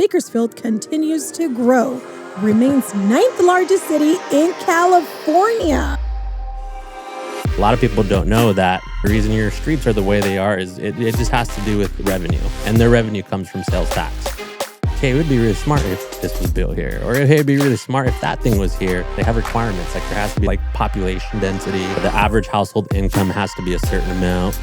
Bakersfield continues to grow, remains ninth largest city in California. A lot of people don't know that the reason your streets are the way they are is it just has to do with revenue, and their revenue comes from sales tax. Hey, it would be really smart if this was built here, or hey, it'd be really smart if that thing was here. They have requirements, like there has to be like population density, the average household income has to be a certain amount.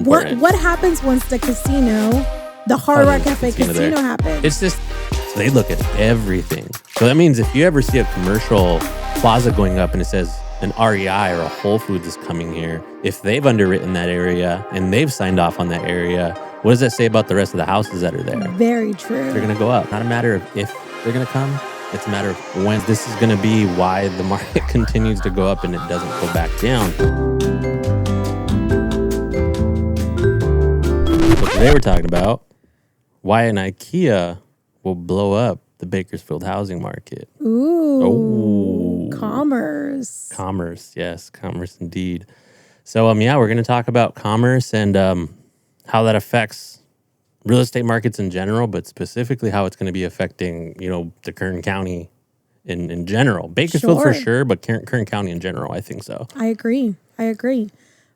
What happens once the casino, the Hard Rock Cafe casino happens? It's just, so they look at everything. So that means if you ever see a commercial plaza going up and it says an REI or a Whole Foods is coming here, if they've underwritten that area and they've signed off on that area, what does that say about the rest of the houses that are there? Very true. They're going to go up. Not a matter of if they're going to come. It's a matter of when. This is going to be why the market continues to go up and it doesn't go back down. So today we're talking about why an IKEA will blow up the Bakersfield housing market. Ooh. Commerce. Commerce, yes, commerce indeed. So we're going to talk about commerce and how that affects real estate markets in general, but specifically how it's going to be affecting, the Kern County in general. Bakersfield for sure, but Kern County in general, I think so. I agree.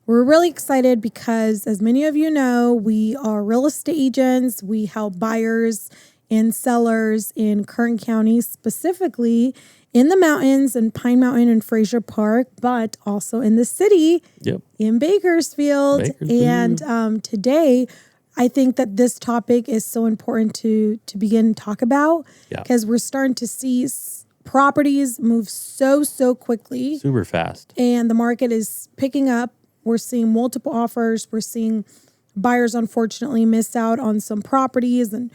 We're really excited because, as many of you know, we are real estate agents. We help buyers and sellers in Kern County, specifically in the mountains and Pine Mountain and Fraser Park, but also in the city, in Bakersfield. And today, I think that this topic is so important to begin to talk about because we're starting to see properties move so quickly. Super fast. And the market is picking up. We're seeing multiple offers. We're seeing buyers, unfortunately, miss out on some properties, and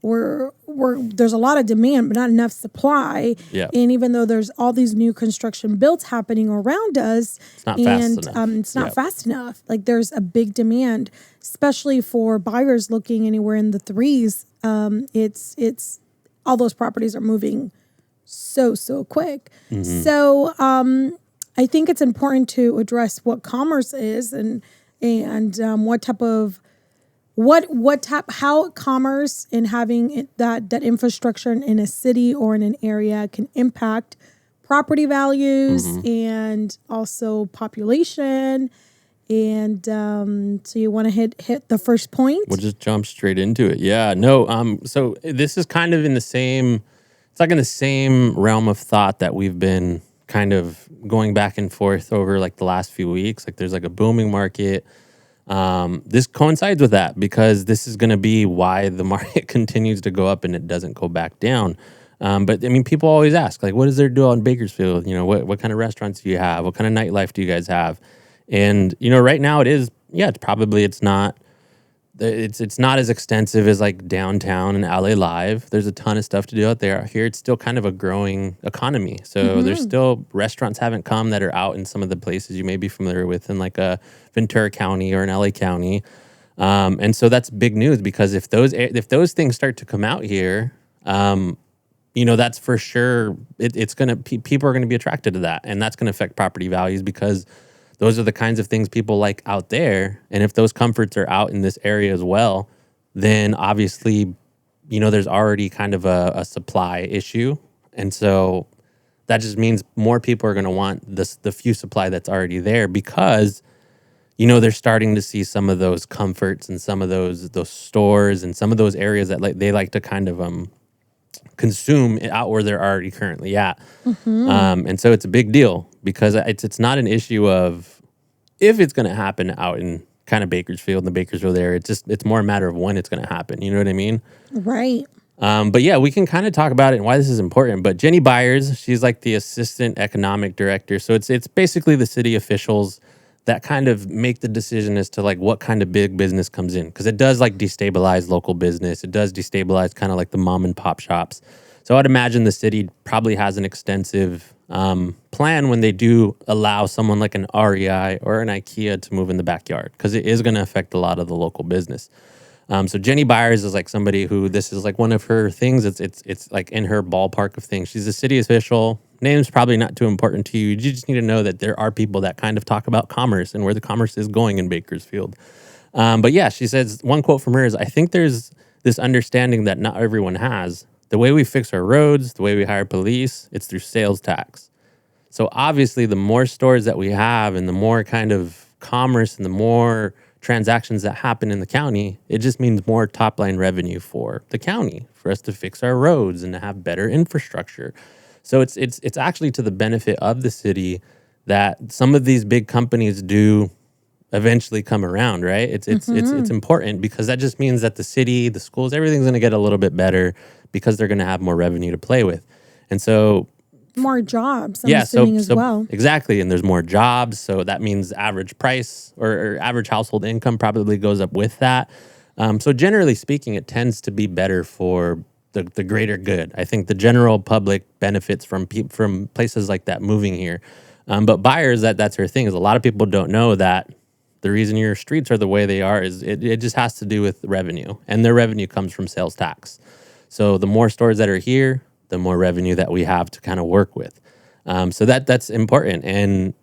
there's a lot of demand, but not enough supply. Yeah. And even though there's all these new construction builds happening around us, it's not fast enough. It's not fast enough. Like there's a big demand, especially for buyers looking anywhere in the threes. It's all those properties are moving so quick. Mm-hmm. So I think it's important to address what commerce is and what type of how commerce and having that infrastructure in a city or in an area can impact property values and also population. And so you want to hit the first point? We'll just jump straight into it. Yeah, no. So this is kind of in the same realm of thought that we've been kind of going back and forth over like the last few weeks. Like there's like a booming market. This coincides with that because this is going to be why the market continues to go up and it doesn't go back down. But I mean, people always ask, like, what does there do in Bakersfield? What kind of restaurants do you have? What kind of nightlife do you guys have? And, right now it's not as extensive as like downtown and LA Live. There's a ton of stuff to do out there. Here, it's still kind of a growing economy. So there's still restaurants haven't come that are out in some of the places you may be familiar with in like a Ventura County or an LA County. And so that's big news because if those things start to come out here, that's for sure. People are going to be attracted to that, and that's going to affect property values because those are the kinds of things people like out there. And if those comforts are out in this area as well, then obviously, there's already kind of a supply issue. And so that just means more people are going to want the few supply that's already there because, they're starting to see some of those comforts and some of those stores and some of those areas that they like to kind of consume out where they're already currently at. And so it's a big deal because it's not an issue of if it's going to happen out in kind of Bakersfield, in the Bakersfield area. It's more a matter of when it's going to happen. You know what I mean? Right. But yeah, we can kind of talk about it and why this is important. But Jenny Byers, she's like the assistant economic director. So it's basically the city officials that kind of make the decision as to like what kind of big business comes in. Because it does like destabilize local business. It does destabilize kind of like the mom and pop shops. So I'd imagine the city probably has an extensive plan when they do allow someone like an REI or an IKEA to move in the backyard. Because it is going to affect a lot of the local business. So Jenny Byers is like somebody who this is like one of her things. It's like in her ballpark of things. She's a city official. Name's probably not too important to you. You just need to know that there are people that kind of talk about commerce and where the commerce is going in Bakersfield. But yeah, she says one quote from her is, "I think there's this understanding that not everyone has. The way we fix our roads, the way we hire police, it's through sales tax. So obviously, the more stores that we have and the more kind of commerce and the more transactions that happen in the county, it just means more top line revenue for the county, for us to fix our roads and to have better infrastructure. So it's actually to the benefit of the city that some of these big companies do eventually come around, right? It's important because that just means that the city, the schools, everything's going to get a little bit better because they're going to have more revenue to play with. And so more jobs, I'm assuming as well. Exactly. And there's more jobs. So that means average price or average household income probably goes up with that. So generally speaking, it tends to be better for the greater good. I think the general public benefits from places like that moving here. But buyers, that's her thing, is a lot of people don't know that the reason your streets are the way they are is it just has to do with revenue. And their revenue comes from sales tax. So the more stores that are here, the more revenue that we have to kind of work with. So that's important. And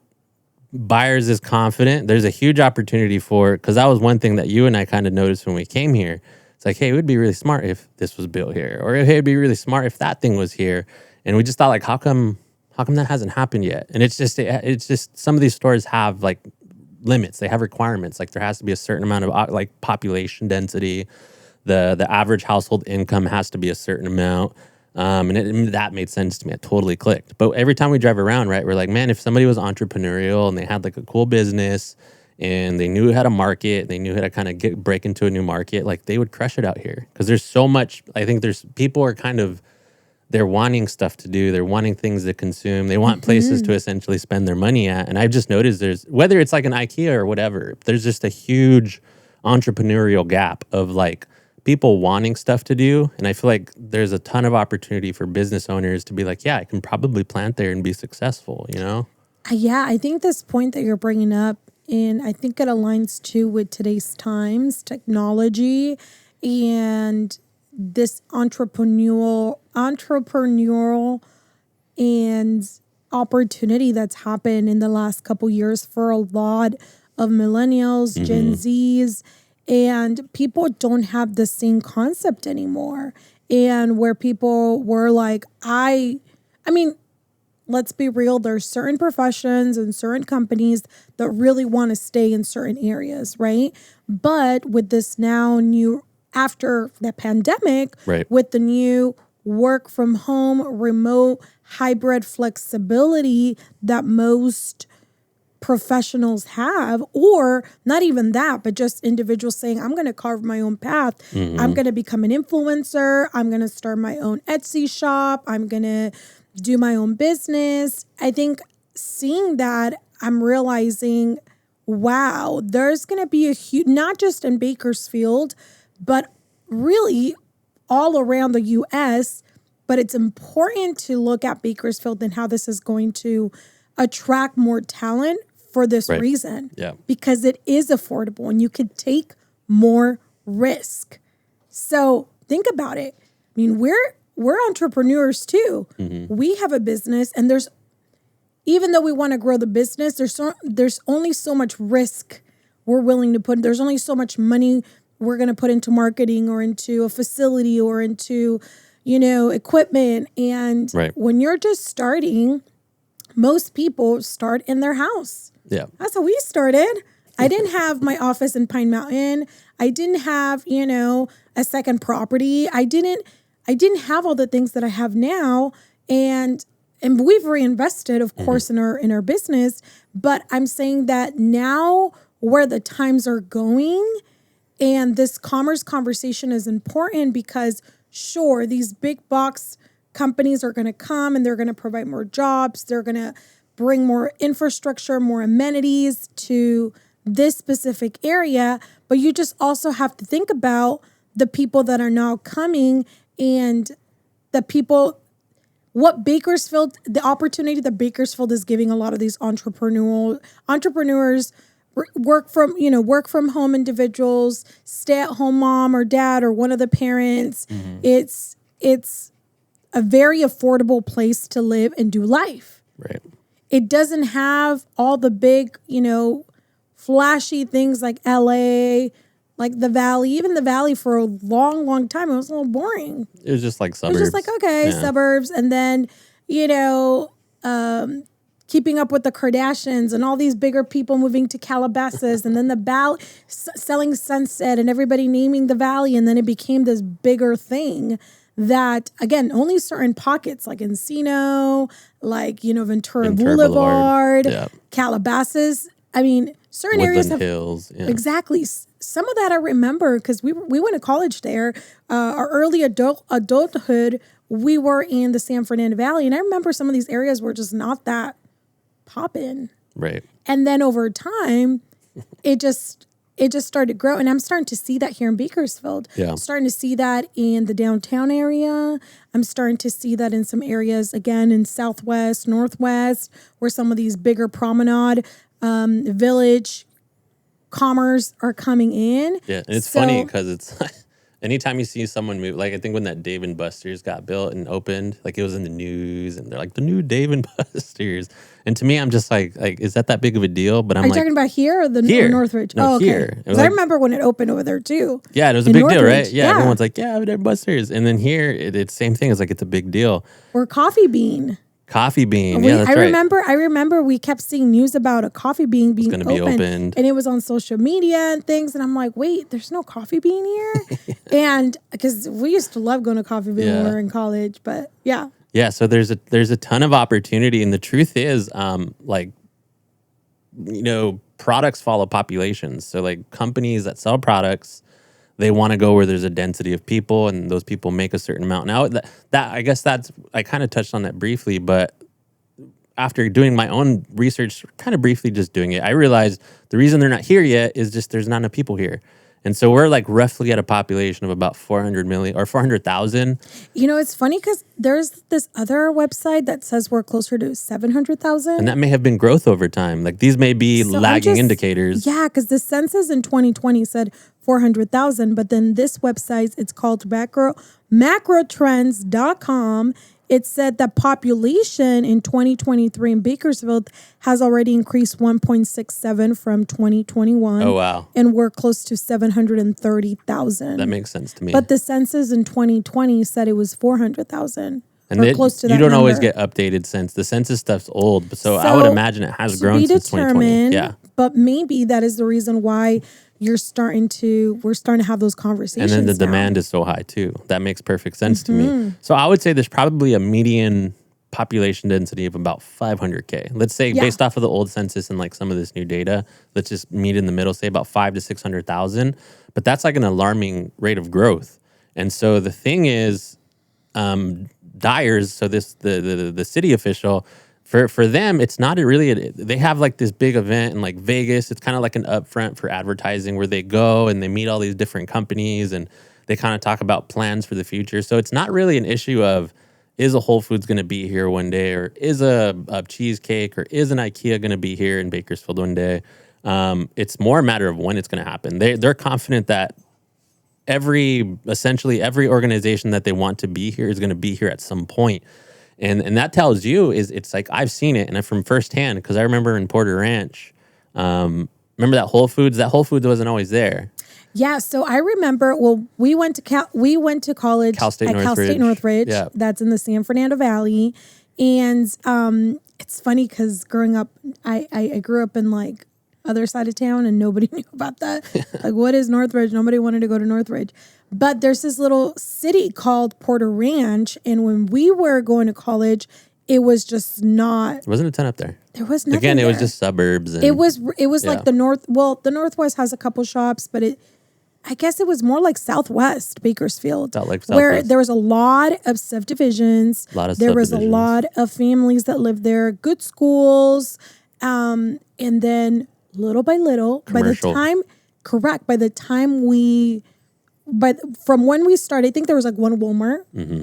buyers is confident. There's a huge opportunity because that was one thing that you and I kind of noticed when we came here. It's like, hey, it would be really smart if this was built here, or hey, it'd be really smart if that thing was here. And we just thought, like, how come that hasn't happened yet? And it's just some of these stores have like limits. They have requirements. Like there has to be a certain amount of like population density. The average household income has to be a certain amount. And that made sense to me. It totally clicked. But every time we drive around, right, we're like, man, if somebody was entrepreneurial and they had like a cool business and they knew how to market, they knew how to kind of break into a new market, like they would crush it out here. Because there's so much, I think people are kind of, they're wanting stuff to do. They're wanting things to consume. They want places to essentially spend their money at. And I've just noticed whether it's like an IKEA or whatever, there's just a huge entrepreneurial gap of like people wanting stuff to do. And I feel like there's a ton of opportunity for business owners to be like, yeah, I can probably plant there and be successful, you know? Yeah, I think this point that you're bringing up, and I think it aligns too with today's times, technology, and this entrepreneurial and opportunity that's happened in the last couple years for a lot of millennials, Gen Zs, and people don't have the same concept anymore. And where people were like, I mean, let's be real, there's certain professions and certain companies that really want to stay in certain areas, right? But with this now new, after the pandemic, Right. with the new work from home, remote, hybrid flexibility that most professionals have, or not even that, but just individuals saying, I'm going to carve my own path. I'm going to become an influencer. I'm going to start my own Etsy shop. I'm going to do my own business. I think seeing that, I'm realizing, wow, there's going to be a huge, not just in Bakersfield, but really all around the U.S., but it's important to look at Bakersfield and how this is going to attract more talent for this reason. Yeah. Because it is affordable and you could take more risk. So think about it. I mean, we're entrepreneurs too. We have a business, and even though we want to grow the business, there's only so much risk we're willing to put. There's only so much money we're going to put into marketing or into a facility or into, equipment. And when you're just starting, most people start in their house. Yeah. That's how we started. I didn't have my office in Pine Mountain. I didn't have, a second property. I didn't have all the things that I have now. And we've reinvested, of course, in our business. But I'm saying that now where the times are going, and this commerce conversation is important because, sure, these big box companies are going to come and they're going to provide more jobs. They're going to bring more infrastructure, more amenities to this specific area. But you just also have to think about the people that are now coming and the people, the opportunity that Bakersfield is giving a lot of these entrepreneurs, work from home individuals, stay at home mom or dad or one of the parents. It's a very affordable place to live and do life. Right. It doesn't have all the big, flashy things like LA, Like the valley, even the valley for a long, long time, it was a little boring. It was just like It suburbs. was just like, okay, Yeah. suburbs. And then, you know, keeping up with the Kardashians and all these bigger people moving to Calabasas and then the valley selling Sunset and everybody naming the valley. And then it became this bigger thing that, again, only certain pockets like Encino, like, you know, Ventura Boulevard, Yeah. Calabasas. I mean, certain areas Woodland have Hills. Yeah. exactly. Some of that I remember because we went to college there. Our early adulthood, we were in the San Fernando Valley, and I remember some of these areas were just not that popping. Right. And then over time, it just started to grow, and I'm starting to see that here in Bakersfield. Yeah. I'm starting to see that in the downtown area. I'm starting to see that in some areas again in Southwest, Northwest, where some of these bigger promenade village commerce are coming in. Yeah, and it's So- funny because it's like, anytime you see someone move, like I think when that Dave and Buster's got built and opened, like it was in the news, and they're like the new Dave and Buster's, and to me, I'm just like, is that big of a deal? But I'm Are you like, talking about here or the Here. or Northridge? No, oh, okay. here. It was 'Cause I like- remember when it opened over there too. yeah, it was a in big deal, right? Northridge, Yeah, yeah. everyone's like, yeah, Dave and Buster's, and then here, it's same thing. It's like it's a big deal. Or Coffee Bean. Coffee Bean, We- yeah, that's I right. remember we kept seeing news about a Coffee Bean being gonna be opened. and it was on social media and things. And I'm like, wait, there's no Coffee Bean here, and because we used to love going to Coffee Bean when we Yeah. were in college, but yeah, Yeah, so there's a ton of opportunity, and the truth is, like, you know, products follow populations. So like companies that sell products, they want to go where there's a density of people, and those people make a certain amount. Now that I guess that's I kind of touched on that briefly, but after doing my own research, kind of briefly just doing it, I realized the reason they're not here yet is just there's not enough people here. And so we're like roughly at a population of about 400 million or 400,000. you know, it's funny because there's this other website that says we're closer to 700,000. And that may have been growth over time. Like these may be So I'm lagging just- indicators. Yeah, because the census in 2020 said 400,000, but then this website, it's called macrotrends.com. It said that population in 2023 in Bakersfield has already increased 1.67 from 2021. Oh, wow. And we're close to 730,000. That makes sense to me. But the census in 2020 said it was 400,000. and or they- close to that you don't always number. get updated since the census stuff's old. So I would So, imagine it has to grown be since 2020. determined, Yeah. but maybe that is the reason why we're starting to have those And conversations. then the now. demand is so high too. That makes perfect sense to Mm-hmm. me. So I would say there's probably a median population density of about 500K. Let's say Yeah. based off of the old census and like some of this new data, let's just meet in the middle, say about 5 to 600,000. But that's like an alarming rate of growth. And so the thing is, Dyers, so this the city official, for them, it's not they have like this big event in like Vegas. It's kind of like an upfront for advertising where they go and they meet all these different companies and they kind of talk about plans for the future. So it's not really an issue of is a Whole Foods going to be here one day, or is a cheesecake, or is an IKEA going to be here in Bakersfield one day. It's more a matter of when it's going to happen. They're confident that essentially every organization that they want to be here is going to be here at some point. And that tells you it's like I've seen it and I'm from firsthand because I remember in Porter Ranch, remember that Whole Foods? That Whole Foods wasn't always there. Yeah, so I remember. Well, we went to college Cal State at Cal State Northridge. Northridge. Yeah. That's in the San Fernando Valley, and it's funny because growing up, I grew up in like other side of town, and nobody knew about that. Like, what is Northridge? Nobody wanted to go to Northridge. But there's this little city called Porter Ranch, and when we were going to college, it was just not. There wasn't a ton up there. There was nothing. Again, it was there. just suburbs. And It was Yeah. like the Northwest has a couple shops, but I guess it was more like Southwest Bakersfield, Felt like where Southwest. there was a lot of subdivisions. A lot of there was a subdivisions. lot of families that lived there, good schools, and then little by little, Commercial. by the time from when we started, I think there was like one Walmart, Mm-hmm.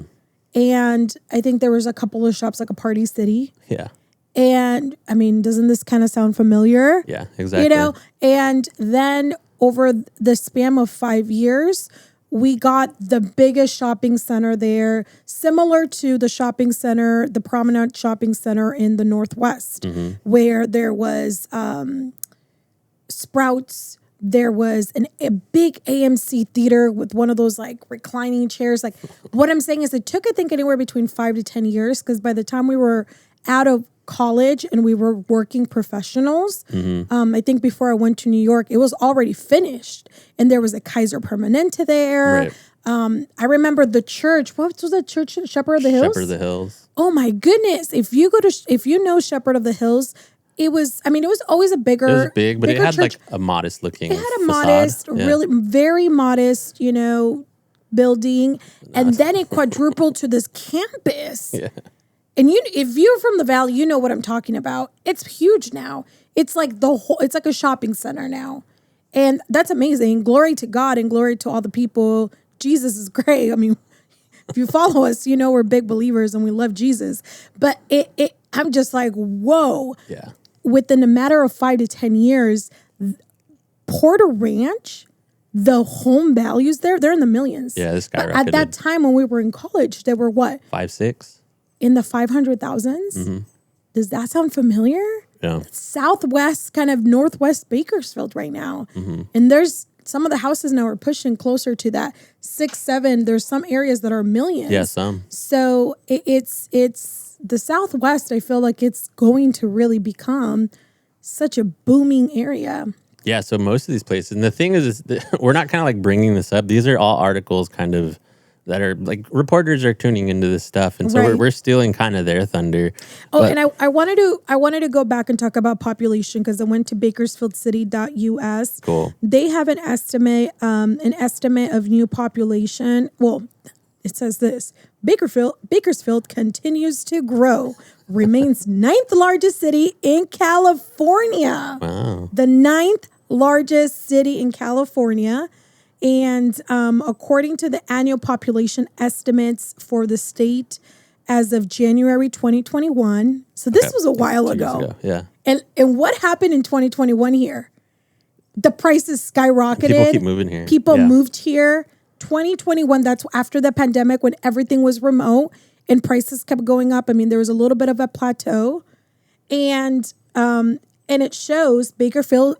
and I think there was a couple of shops like a Party City. Yeah. And I mean, doesn't this kind of sound familiar? Yeah, exactly. You know, and then over the span of 5 years, we got the biggest shopping center there, similar to the shopping center, the Promenade Shopping Center in the Northwest, Mm-hmm. where there was Sprouts, There was a big AMC theater with one of those like reclining chairs. Like what I'm saying is it took, I think, anywhere between 5 to 10 years because by the time we were out of college and we were working professionals, I think before I went to New York, it was already finished. And there was a Kaiser Permanente there. Right. I remember the church. What was that church? Shepherd of the Hills? Shepherd of the Hills. Oh my goodness. If you know Shepherd of the Hills, it was always a bigger. It was big, but it had church. like a modest looking It had a facade. modest, Yeah. really very modest, building. And then it quadrupled to this campus. Yeah. And if you're from the Valley, you know what I'm talking about. It's huge now. It's like it's like a shopping center now. And that's amazing. Glory to God and glory to all the people. Jesus is great. I mean, if you follow us, you know we're big believers and we love Jesus. But I'm just like, whoa. Yeah. Within a matter of 5 to 10 years, Porter Ranch, the home values there, they're in the millions. Yeah, this But skyrocketed. at that time when we were in college, they were what? 5, 6. In the 500,000s? Does that sound familiar? Yeah. Southwest, kind of northwest Bakersfield right now. And there's some of the houses now are pushing closer to that 6, 7. There's some areas that are millions. Yeah, some. So it's the Southwest. I feel like it's going to really become such a booming area. Yeah, so most of these places, and the thing is we're not kind of like bringing this up. These are all articles kind of that are like reporters are tuning into this stuff, and so Right. we're stealing kind of their thunder. Oh, But- and I wanted to go back and talk about population because I went to bakersfieldcity.us. Cool. They have an estimate of new population. Well, it says this: Bakersfield continues to grow, remains 9th largest city in California. Wow. The 9th largest city in California. And according to the annual population estimates for the state as of January 2021, so this was a while 2 years ago. Yeah. And what happened in 2021 here? The prices skyrocketed. People keep moving here. People Yeah. moved here. 2021, that's after the pandemic when everything was remote and prices kept going up. I mean, there was a little bit of a plateau. And it shows Bakersfield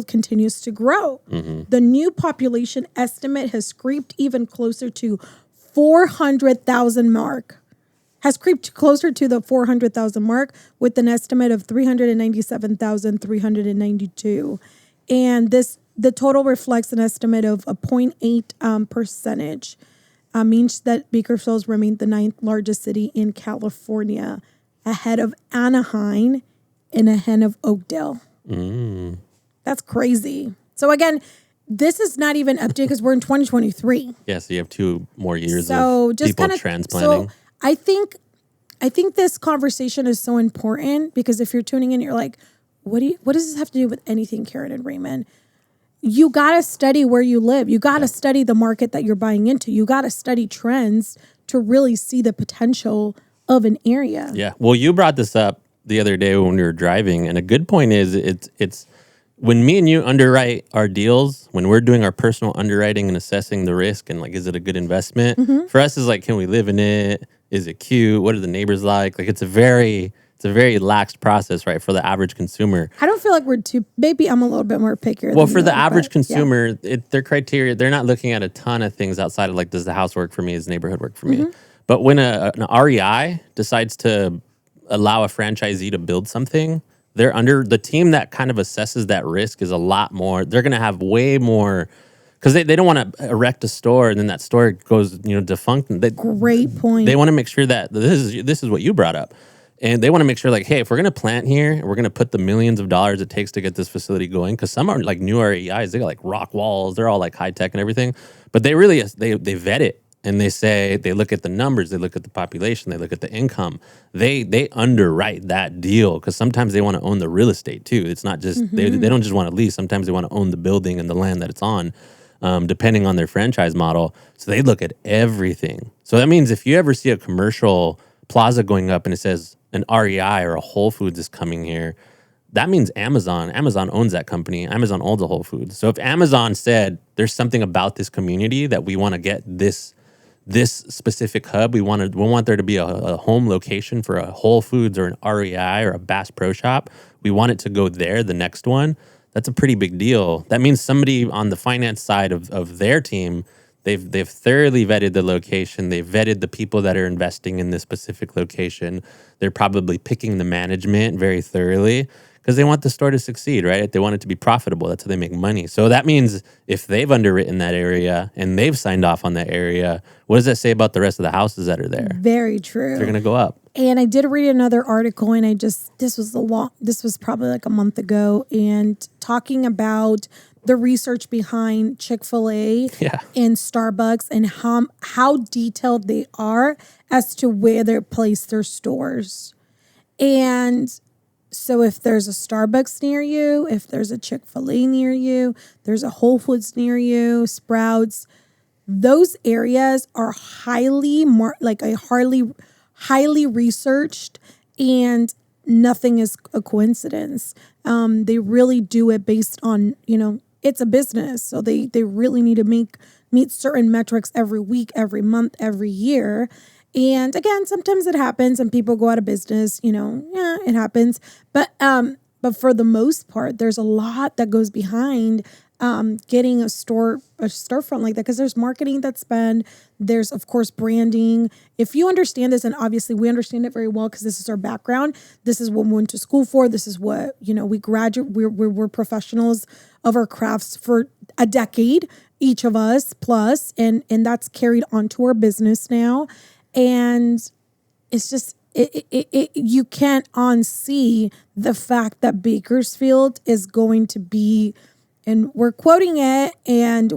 continues to grow. The new population estimate has creeped even closer to 400,000 mark. Has creeped closer to the 400,000 mark with an estimate of 397,392. And the total reflects an estimate of a 0.8 percentage. Means that Bakersfield remained the 9th largest city in California, ahead of Anaheim and ahead of Oakdale. That's crazy. So again, this is not even updated because we're in 2023. Yeah, so you have 2 more years So of just people kind of transplanting. So I think this conversation is so important because if you're tuning in, you're like, what does this have to do with anything, Karen and Raymond? You got to study where you live. You got to study the market that you're buying into. You got to study trends to really see the potential of an area. Yeah. Well, you brought this up the other day when we were driving, and a good point is it's when me and you underwrite our deals, when we're doing our personal underwriting and assessing the risk and like, is it a good investment? For us, is like, can we live in it? Is it cute? What are the neighbors like? Like, it's a very lax process, right, for the average consumer. I don't feel like we're too. Maybe I'm a little bit more pickier. Well, than for you the are, average but yeah. consumer, their criteria, they're not looking at a ton of things outside of like, does the house work for me? Does the neighborhood work for me? But when an REI decides to allow a franchisee to build something, they're under the team that kind of assesses that risk is a lot more. They're going to have way more because they don't want to erect a store and then that store goes defunct. Great point. They want to make sure that this is what you brought up. And they want to make sure, like, hey, if we're going to plant here, and we're going to put the millions of dollars it takes to get this facility going, because some are like new REIs, they got like rock walls, they're all like high tech and everything, but they really they vet it and they look at the numbers, they look at the population, they look at the income, they underwrite that deal because sometimes they want to own the real estate too. It's not just they don't just want to lease. Sometimes they want to own the building and the land that it's on, depending on their franchise model. So they look at everything. So that means if you ever see a commercial plaza going up and it says an REI or a Whole Foods is coming here, that means Amazon owns that company. Amazon owns a Whole Foods. So if Amazon said there's something about this community that we want to get this specific hub, we want there to be a home location for a Whole Foods or an REI or a Bass Pro Shop, we want it to go there, the next one, that's a pretty big deal. That means somebody on the finance side of their team, they've thoroughly vetted the location. They've vetted the people that are investing in this specific location. They're probably picking the management very thoroughly because they want the store to succeed, right? They want it to be profitable. That's how they make money. So that means if they've underwritten that area and they've signed off on that area, what does that say about the rest of the houses that are there? Very true. They're going to go up. And I did read another article, and this was probably like a month ago, and talking about the research behind Chick-fil-A Yeah. and Starbucks and how detailed they are as to where they place their stores. And so if there's a Starbucks near you, if there's a Chick-fil-A near you, there's a Whole Foods near you, Sprouts, those areas are highly researched, and nothing is a coincidence. They really do it based on, it's a business. So they really need to meet certain metrics every week, every month, every year. And again, sometimes it happens and people go out of business, it happens. But for the most part, there's a lot that goes behind getting a storefront like that, because there's marketing that's spent. There's, of course, branding. If you understand this, and obviously we understand it very well because this is our background. This is what we went to school for. This is what, we graduate. We're professionals of our crafts for a decade, each of us plus, and that's carried onto our business now. And it's just, you can't unsee the fact that Bakersfield is going to be, and we're quoting it, and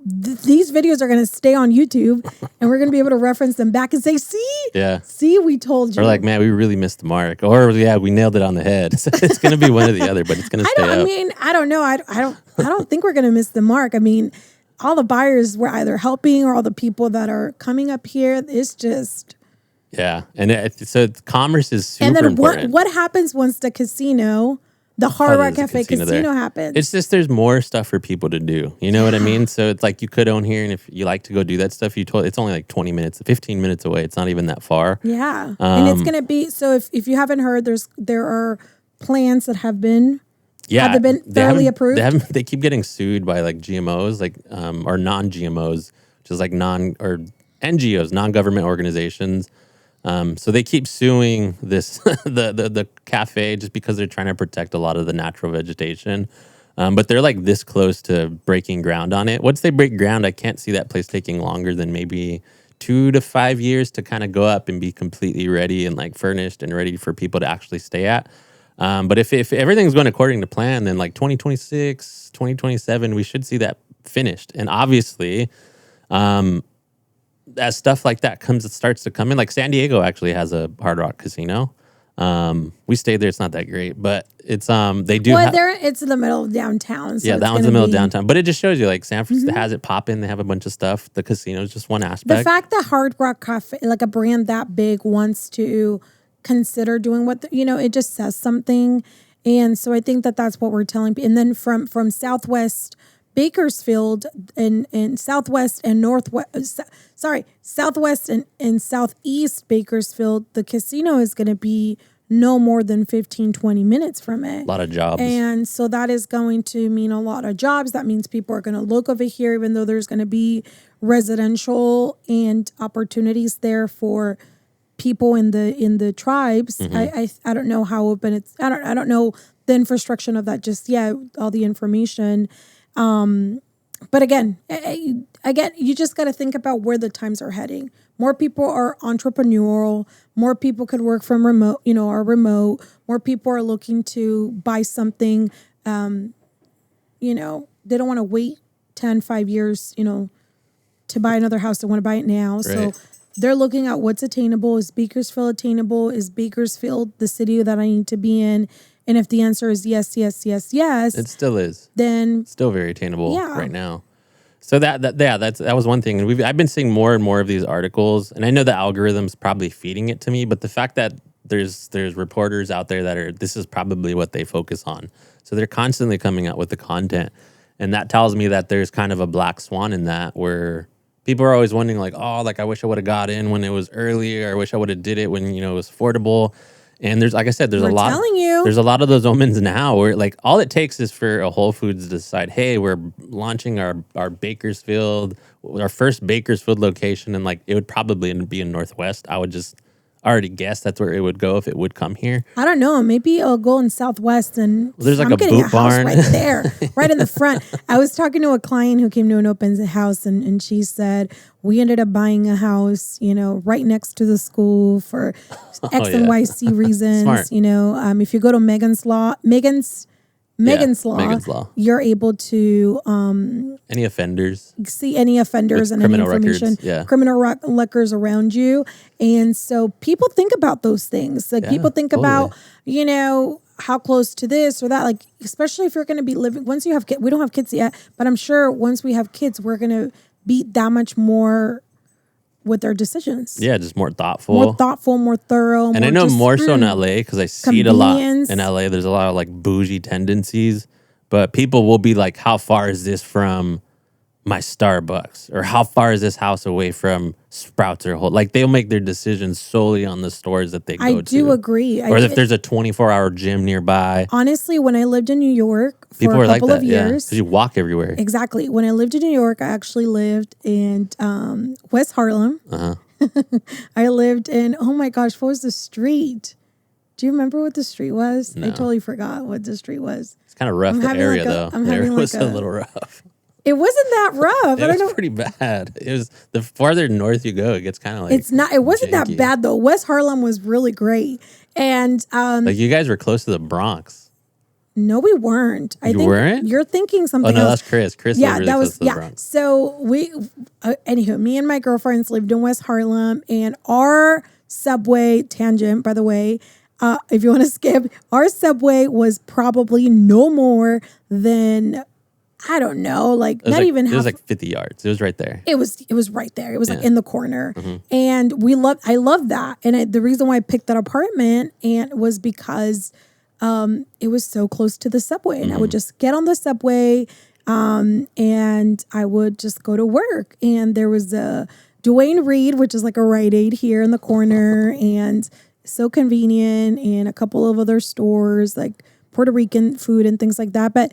these videos are going to stay on YouTube, and we're going to be able to reference them back and say, see, we told you. Or like, man, we really missed the mark. Or yeah, we nailed it on the head. It's going to be one or the other, but it's going to stay up. I don't know. I don't think we're going to miss the mark. I mean, all the buyers we're either helping, or all the people that are coming up here. It's just. Yeah. And so commerce is super important. And then important. what happens once the casino, the Hard Rock Cafe casino happens? It's just there's more stuff for people to do. You know what I mean? So it's like you could own here, and if you like to go do that stuff, it's only like 20 minutes, 15 minutes away. It's not even that far. Yeah. And it's going to be, so if you haven't heard, there are plans that have been have they been thoroughly approved? They keep getting sued by like GMOs, or non-GMOs, which is like NGOs, non-government organizations. So they keep suing this the cafe just because they're trying to protect a lot of the natural vegetation. But they're like this close to breaking ground on it. Once they break ground, I can't see that place taking longer than maybe 2 to 5 years to kind of go up and be completely ready and like furnished and ready for people to actually stay at. But if everything's going according to plan, then like 2026, 2027, we should see that finished. And obviously, as stuff like that starts to come in, like San Diego actually has a Hard Rock casino. We stayed there. It's not that great, but it's they do. Well, it's in the middle of downtown. So yeah, that one's in the middle of downtown. But it just shows you like San Francisco has it popping. They have a bunch of stuff. The casino is just one aspect. The fact that Hard Rock Cafe, like a brand that big, wants to consider doing it just says something. And so I think that's what we're telling people. And then from Southwest Bakersfield and Southwest and Southwest and Southeast Bakersfield, the casino is going to be no more than 15, 20 minutes from it. A lot of jobs. And so that is going to mean a lot of jobs. That means people are going to look over here, even though there's going to be residential and opportunities there for people in the tribes. Mm-hmm. I don't know how open it's. I don't know the infrastructure of that just yet. All the information. But again, you just got to think about where the times are heading. More people are entrepreneurial. More people could work from remote, are remote. More people are looking to buy something. They don't want to wait 5 years, to buy another house. They want to buy it now. Right. So they're looking at what's attainable. Is Bakersfield attainable? Is Bakersfield the city that I need to be in? And if the answer is yes, it still is. Then it's still very attainable right now. So that was one thing, and I've been seeing more and more of these articles, and I know the algorithm's probably feeding it to me, but the fact that there's reporters out there this is probably what they focus on, so they're constantly coming out with the content, and that tells me that there's kind of a black swan in that, where people are always wondering like, oh, like I wish I would have got in when it was earlier, I wish I would have did it when it was affordable. And there's, like I said, there's We're a lot. telling you. There's a lot of those omens now where like all it takes is for a Whole Foods to decide, hey, we're launching our Bakersfield, our first Bakersfield location, and like it would probably be in Northwest. I would just already guess that's where it would go if it would come here. I don't know. Maybe I'll go in Southwest and There's like I'm a getting boot a house barn. right there, right in the front. I was talking to a client who came to an open house and she said, we ended up buying a house, you know, right next to the school for X and yeah. Y-C reasons. Smart. You know, if you go to Megan's Law, Megan's Law. you're able to Any offenders? see any offenders With and any criminal information, records, yeah. criminal records around you. And so people think about those things. Like Yeah, people think totally. about, you know, how close to this or that. Like, especially if you're going to be living, once you have kids, we don't have kids yet, but I'm sure once we have kids, we're going to be that much more with our decisions. Yeah, just more thoughtful. More thoughtful, more thorough. And I know more so in LA because I see it a lot Convenience. in LA. There's a lot of like bougie tendencies, but people will be like, how far is this from my Starbucks? Or how far is this house away from Sprouts or Whole? Like they'll make their decisions solely on the stores that they go to. I do agree. Or if there's a 24-hour gym nearby. Honestly, when I lived in New York for People a are like couple that, of yeah. years, Because you walk everywhere. exactly. When I lived in New York, I actually lived in West Harlem. Uh-huh. I lived in, oh my gosh, what was the street? Do you remember what the street was? I No. totally forgot what the street was. It's kind of rough, I'm the having area, like a- though. I'm The area having like was a a- little rough. It wasn't that rough. I It don't know. was pretty bad. It was the farther north you go, it gets kind of like It's not. It wasn't that janky. bad though. West Harlem was really great, and Like you guys were close to the Bronx. no, we weren't. I You think weren't? you're thinking Oh something no, else. that's Chris. Chris Yeah, was really that close was to the Bronx. So we, anywho, me and my girlfriends lived in West Harlem, and our subway tangent, by the way, if you want to skip, our subway was probably no more than, I don't know, like It was not like, even it half. was like 50 yards. It was right there. It was right there. It was like Yeah. in the corner, Mhm. and I love that. And the reason why I picked that apartment and was because it was so close to the subway, and I would just get on the subway, and I would just go to work. And there was a Duane Reade, which is like a Rite Aid here in the corner, and so convenient, and a couple of other stores like Puerto Rican food and things like that. But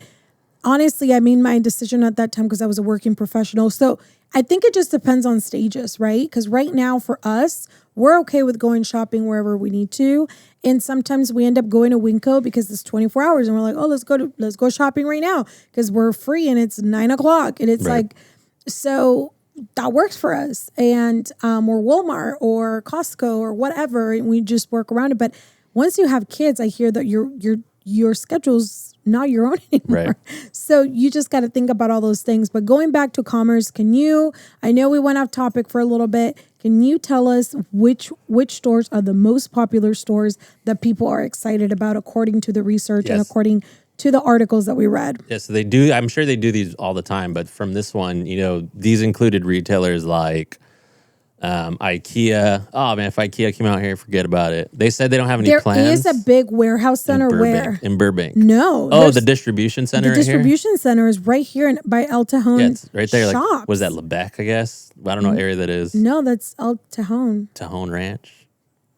honestly, I made my decision at that time because I was a working professional. So I think it just depends on stages, right? Because right now for us, we're okay with going shopping wherever we need to. And sometimes we end up going to Winco because it's 24 hours and we're like, oh, let's go shopping right now because we're free and it's 9:00. And it's Right. like, so that works for us. And or Walmart or Costco or whatever, and we just work around it. But once you have kids, I hear that your schedule's not your own anymore. Right. So you just got to think about all those things. But going back to commerce, I know we went off topic for a little bit. Can you tell us which stores are the most popular stores that people are excited about according to the research and Yes. according to the articles that we read? Yeah, so they do. I'm sure they do these all the time, but from this one, these included retailers like IKEA. Oh man, if IKEA came out here, forget about it. They said they don't have any There plans. is a big warehouse center in where? Burbank. No. Oh, there's- the distribution center. the right here? distribution center is right here by El Tejon. Yeah, it's right there. Shops. Like, was that Lebec? I guess I don't know what area that is. No, that's El Tejon. Tejon Ranch.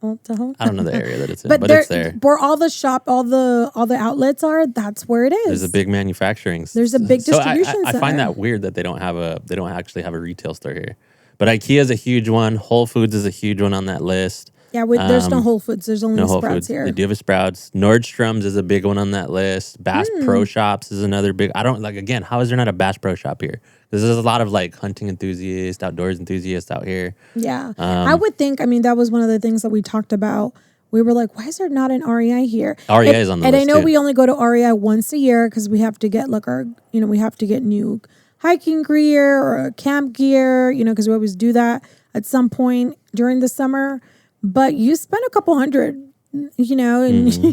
El Tejon. I don't know the area that it's in, But but there, it's there. where all the outlets are, that's where it is. There's a big manufacturing. There's a big So distribution I find center. that weird that they don't actually have a retail store here. But IKEA is a huge one. Whole Foods is a huge one on that list. Yeah, there's no Whole Foods. There's only No Whole Sprouts Foods. here. They do have a Sprouts. Nordstrom's is a big one on that list. Bass Hmm. Pro Shops is another big. I don't like. Again, how is there not a Bass Pro Shop here? Because there's a lot of like hunting enthusiasts, outdoors enthusiasts out here. Yeah. I would think, that was one of the things that we talked about. We were like, why is there not an REI here? REI And- is on the and list, I know too. we only go to REI once a year because we have to get like we have to get new hiking gear or camp gear, because we always do that at some point during the summer. But you spend a couple hundred, and Mm-hmm.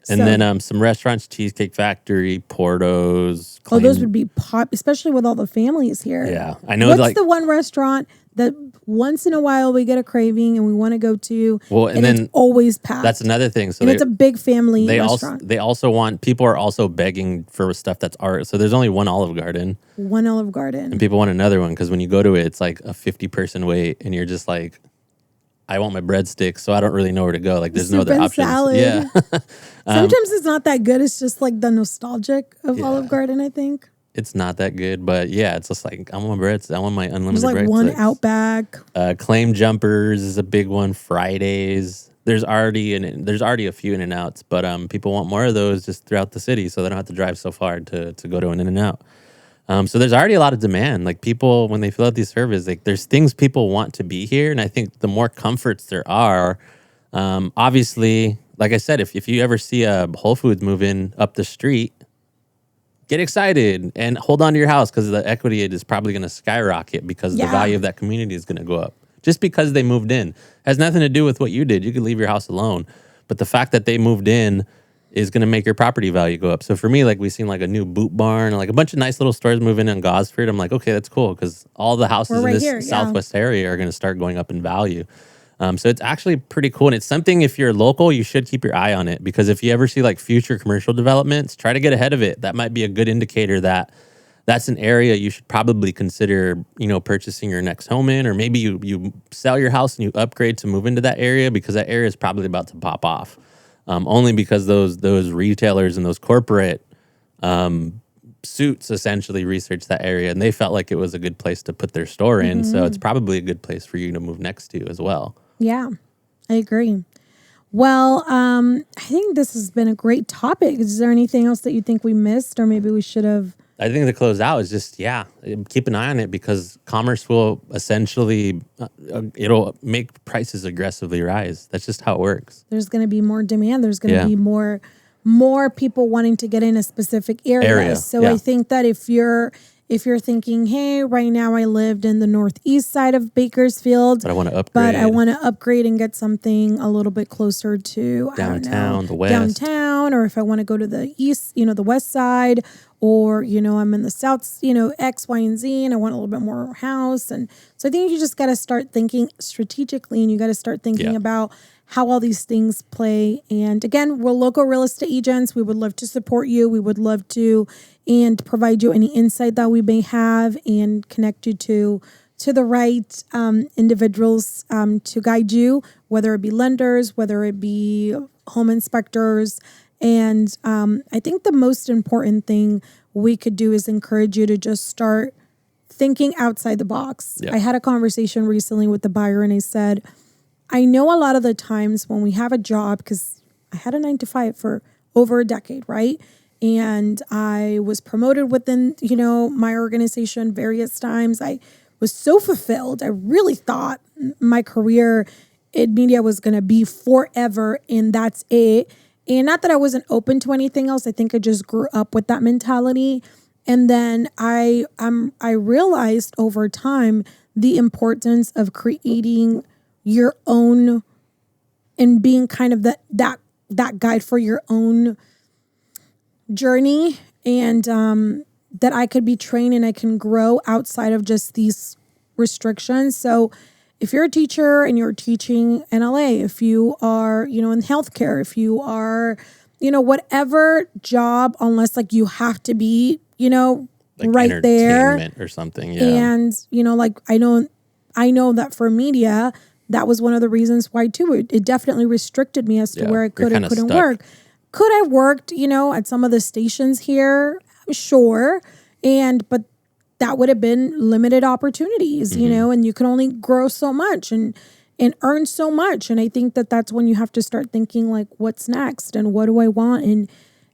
And So- then some restaurants, Cheesecake Factory, Porto's. oh, those Klein- would be pop, especially with all the families here. Yeah, I know. What's like, the one restaurant that once in a while we get a craving and we want to go to? Well, and it's then always packed. that's another thing. So and it's a big family they restaurant. also want people are also begging for stuff that's art. So there's only one Olive Garden, One Olive Garden. and people want another one because when you go to it, it's like a 50-person wait, and you're just like, I want my breadsticks, so I don't really know where to go. Like there's no Soup other and options. salad. Yeah. Sometimes it's not that good. It's just like the nostalgic of Yeah. Olive Garden, I think. It's not that good, but yeah, it's just like I want my breads. I want my unlimited There's like breadsticks. one Outback. Claim Jumpers is a big one. Fridays. There's already a few In-N-Outs, but people want more of those just throughout the city, so they don't have to drive so far to go to an In-N-Out. So there's already a lot of demand. Like people, when they fill out these surveys, like there's things people want to be here, and I think the more comforts there are, obviously, like I said, if you ever see a Whole Foods move in up the street, get excited and hold on to your house because the equity is probably going to skyrocket because the value of that community is going to go up. Just because they moved in has nothing to do with what you did. You could leave your house alone, but the fact that they moved in is going to make your property value go up. So for me, like we've seen like a new Boot Barn, like a bunch of nice little stores move in Gosford. I'm like, okay, that's cool because all the houses in this Southwest area are going to start going up in value. So it's actually pretty cool. And it's something, if you're local, you should keep your eye on it, because if you ever see like future commercial developments, try to get ahead of it. That might be a good indicator that that's an area you should probably consider, purchasing your next home in, or maybe you sell your house and you upgrade to move into that area, because that area is probably about to pop off. Only because those retailers and those corporate suits essentially researched that area and they felt like it was a good place to put their store in. So it's probably a good place for you to move next to as well. Yeah, I agree. Well, I think this has been a great topic. Is there anything else that you think we missed, or maybe we should have? I think to close out is just, keep an eye on it, because commerce will essentially, it'll make prices aggressively rise. That's just how it works. There's going to be more demand. There's going to be more people wanting to get in a specific area. So I think that if you're thinking, hey, right now I lived in the northeast side of Bakersfield, but I want to upgrade and get something a little bit closer to downtown, the west. Downtown, or if I want to go to the east, the west side, or, I'm in the south, X, Y, and Z, and I want a little bit more house. And so I think you just got to start thinking strategically, and you got to start thinking about how all these things play. And again, we're local real estate agents. We would love to support you. We would love to and provide you any insight that we may have and connect you to the right individuals to guide you, whether it be lenders, whether it be home inspectors. And I think the most important thing we could do is encourage you to just start thinking outside the box. I had a conversation recently with the buyer, and I said, I know a lot of the times when we have a job, because I had a 9-to-5 for over a decade, right? And I was promoted within, my organization various times. I was so fulfilled. I really thought my career in media was going to be forever, and that's it. And not that I wasn't open to anything else. I think I just grew up with that mentality. And then I realized over time the importance of creating your own and being kind of that guide for your own journey, and that I could be trained and I can grow outside of just these restrictions. So if you're a teacher and you're teaching in LA, if you are, in healthcare, if you are, whatever job, unless like you have to be, like right there or something. Yeah. And, like I know that for media, that was one of the reasons why too. It definitely restricted me as to where I could and couldn't work. Could I worked, at some of the stations here? Sure. But that would have been limited opportunities, and you can only grow so much and earn so much. And I think that that's when you have to start thinking like, what's next and what do I want?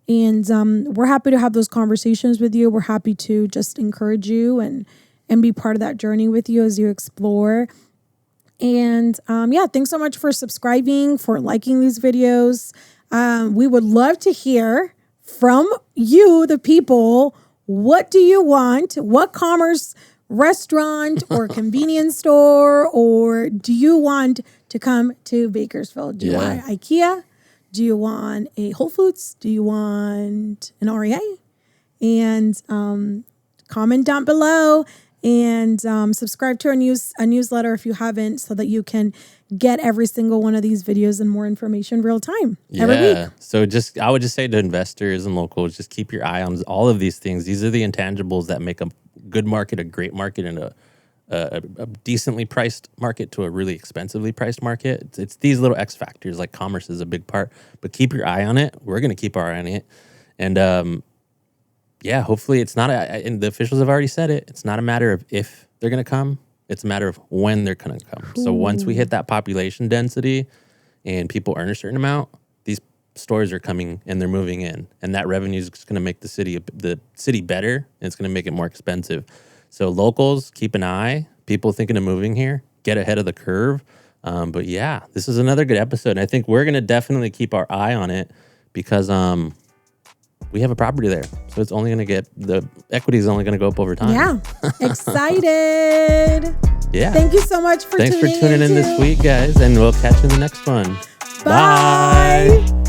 And we're happy to have those conversations with you. We're happy to just encourage you and be part of that journey with you as you explore. And thanks so much for subscribing, for liking these videos. We would love to hear from you, the people. What do you want? What commerce restaurant or convenience store, or do you want to come to Bakersfield? Do you want IKEA? Do you want a Whole Foods? Do you want an REA? And comment down below. And subscribe to our newsletter if you haven't, so that you can get every single one of these videos and more information real time every week. So I would just say to investors and locals, just keep your eye on all of these things. These are the intangibles that make a good market, a great market, and a decently priced market to a really expensively priced market. It's these little X factors, like commerce is a big part, but keep your eye on it. We're going to keep our eye on it. And yeah, hopefully it's not, and the officials have already said it, it's not a matter of if they're going to come, it's a matter of when they're going to come. So once we hit that population density and people earn a certain amount, these stores are coming and they're moving in, and that revenue is just going to make the city better, and it's going to make it more expensive. So locals, keep an eye. People thinking of moving here, get ahead of the curve. But yeah, this is another good episode. And I think we're going to definitely keep our eye on it because we have a property there. So it's only going to get, the equity is only going to go up over time. Yeah. Excited. Yeah. Thank you so much for tuning in this week, guys. And we'll catch you in the next one. Bye.